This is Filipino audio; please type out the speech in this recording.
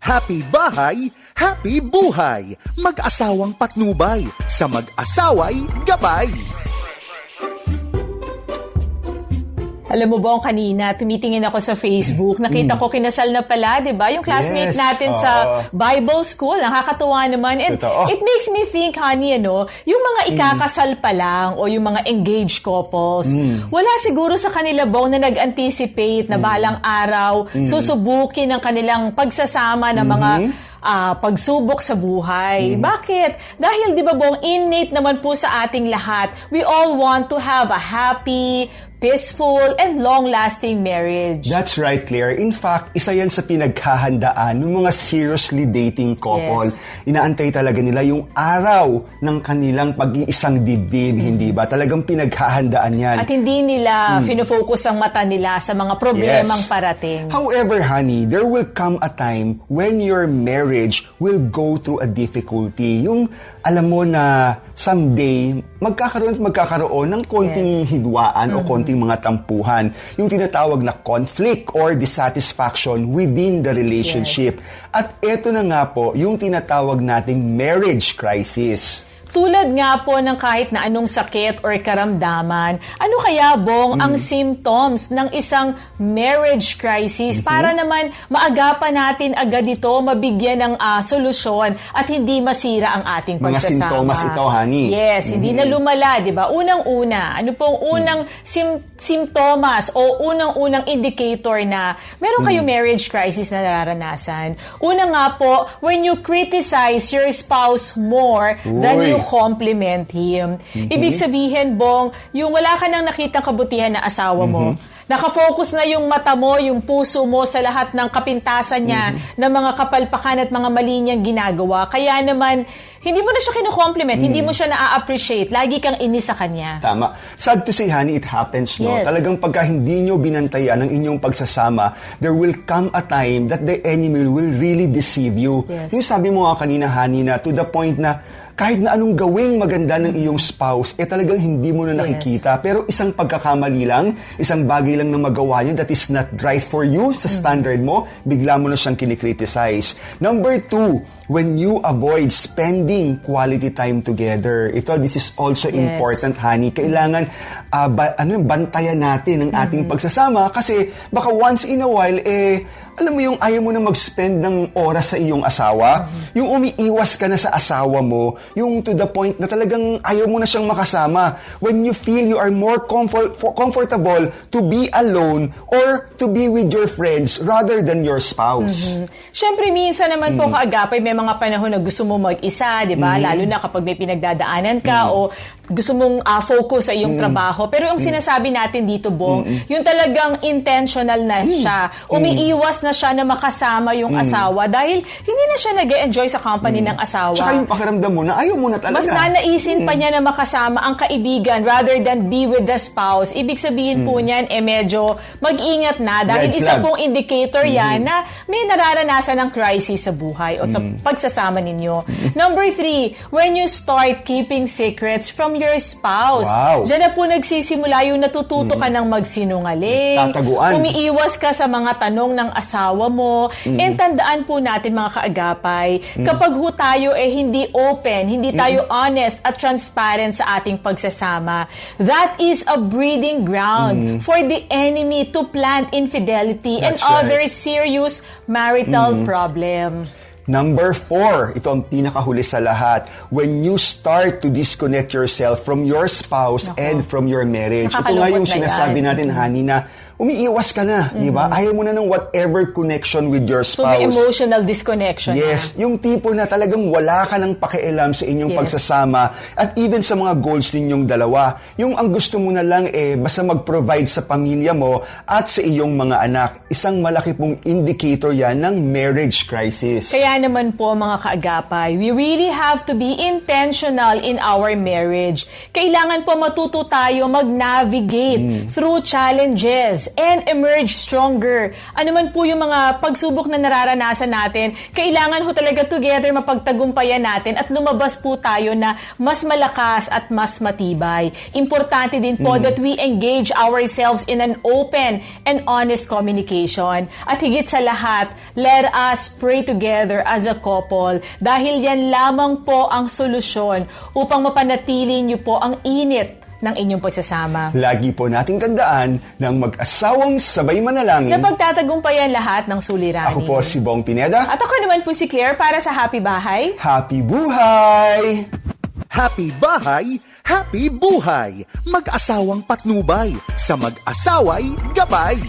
Happy bahay, happy buhay. Mag-asawang patnubay, sa mag-asaway gabay. Alam mo ba, kanina, tumitingin ako sa Facebook, nakita ko kinasal na pala, di ba? Yung classmate natin sa Bible School, nakakatuwa naman. And it makes me think, honey, yung mga ikakasal pa lang o yung mga engaged couples, wala siguro sa kanila bang na nag-anticipate na balang araw, susubukin ang kanilang pagsasama ng mga pagsubok sa buhay. Bakit? Dahil di ba bong innate naman po sa ating lahat, we all want to have a happy, peaceful, and long-lasting marriage. That's right, Claire. In fact, isa yan sa pinaghahandaan ng mga seriously dating couple. Yes. Inaantay talaga nila yung araw ng kanilang pag-iisang dibdib, hindi ba? Talagang pinaghahandaan yan. At hindi nila finofocus ang mata nila sa mga problemang parating. However, honey, there will come a time when your marriage will go through a difficulty. Yung alam mo na someday, magkakaroon ng konting hidwaan o konting mga tampuhan. Yung tinatawag na conflict or dissatisfaction within the relationship. At eto na nga po, yung tinatawag nating marriage crisis. Tulad nga po ng kahit na anong sakit or karamdaman, ano kaya bong ang symptoms ng isang marriage crisis para naman maagapan natin agad ito, mabigyan ng solusyon at hindi masira ang ating pagsasama. Mga sintomas ito, honey. Yes, hindi na lumala, di ba? Unang-una, ano pong unang simptomas o unang-unang indicator na meron kayong marriage crisis na nararanasan? Una nga po, when you criticize your spouse more than you compliment him. Ibig sabihin, Bong, yung wala ka nang nakitang kabutihan na asawa mo, nakafocus na yung mata mo, yung puso mo sa lahat ng kapintasan niya, ng mga kapalpakan at mga mali niyang ginagawa. Kaya naman, hindi mo na siya kino-compliment, hindi mo siya na-appreciate. Lagi kang inis sa kanya. Tama. Sad to say, honey, it happens, no? Yes. Talagang pagka hindi nyo binantayan ang inyong pagsasama, there will come a time that the enemy will really deceive you. Yes. Yung sabi mo nga kanina, honey, na to the point na kahit na anong gawing maganda ng iyong spouse, talagang hindi mo na nakikita. Pero isang pagkakamali lang, isang bagay lang na magawa niya that is not right for you sa standard mo, bigla mo na siyang kinikriticize. Number 2, when you avoid spending quality time together. This is also important, honey. Kailangan bantayan natin ang ating pagsasama kasi baka once in a while, alam mo yung ayaw mo na mag-spend ng oras sa iyong asawa, yung umiiwas ka na sa asawa mo, yung to the point na talagang ayaw mo na siyang makasama. When you feel you are more comfortable to be alone or to be with your friends rather than your spouse. Siyempre, minsan naman po kaagapay, may mga panahon na gusto mo mag-isa, di ba? Lalo na kapag may pinagdadaanan ka o gusto mong focus sa iyong trabaho. Pero yung sinasabi natin dito, Bong, yung talagang intentional na siya. Umiiwas na siya na makasama yung asawa dahil hindi na siya nag-enjoy sa company ng asawa. Tsaka yung pakiramdam mo na ayaw mo na talaga. Mas nanaisin pa niya na makasama ang kaibigan rather than be with the spouse. Ibig sabihin po niyan, medyo mag-ingat na dahil isa pong indicator yan na may nararanasan ng crisis sa buhay o sa pagsasama ninyo. Number 3, when you start keeping secrets from your spouse. Diyan na po nagsisimula yung natututo ka ng magsinungaling. Tataguan. Umiiwas ka sa mga tanong ng asawa mo. And tandaan po natin, mga kaagapay, kapag ho tayo hindi open, hindi tayo honest at transparent sa ating pagsasama, that is a breeding ground for the enemy to plant infidelity and other serious marital problem. Number 4, ito ang pinakahuli sa lahat. When you start to disconnect yourself from your spouse and from your marriage. Ito nga yung sinasabi natin, honey, na umiiwas ka na, di ba? Ayaw mo na ng whatever connection with your spouse. So, may emotional disconnection. Yes, yung tipo na talagang wala ka ng pakialam sa inyong pagsasama at even sa mga goals ninyong dalawa. Yung ang gusto mo na lang basta mag-provide sa pamilya mo at sa iyong mga anak. Isang malaki pong indicator yan ng marriage crisis. Kaya naman po, mga kaagapay, we really have to be intentional in our marriage. Kailangan po matuto tayo mag-navigate through challenges. challenges and emerge stronger. Ano man po yung mga pagsubok na nararanasan natin, kailangan ho talaga together mapagtagumpayan natin at lumabas po tayo na mas malakas at mas matibay. Importante din po that we engage ourselves in an open and honest communication. At higit sa lahat, let us pray together as a couple dahil yan lamang po ang solusyon upang mapanatili niyo po ang init ng inyong pagsasama. Lagi po nating tandaan ng mag-asawang sabay manalangin. Na pagtatagumpayan lahat ng suliranin. Ako po si Bong Pineda. At ako naman po si Claire para sa Happy Bahay. Happy buhay! Happy bahay, happy buhay. Mag-asawang patnubay, sa mag-asaway gabay.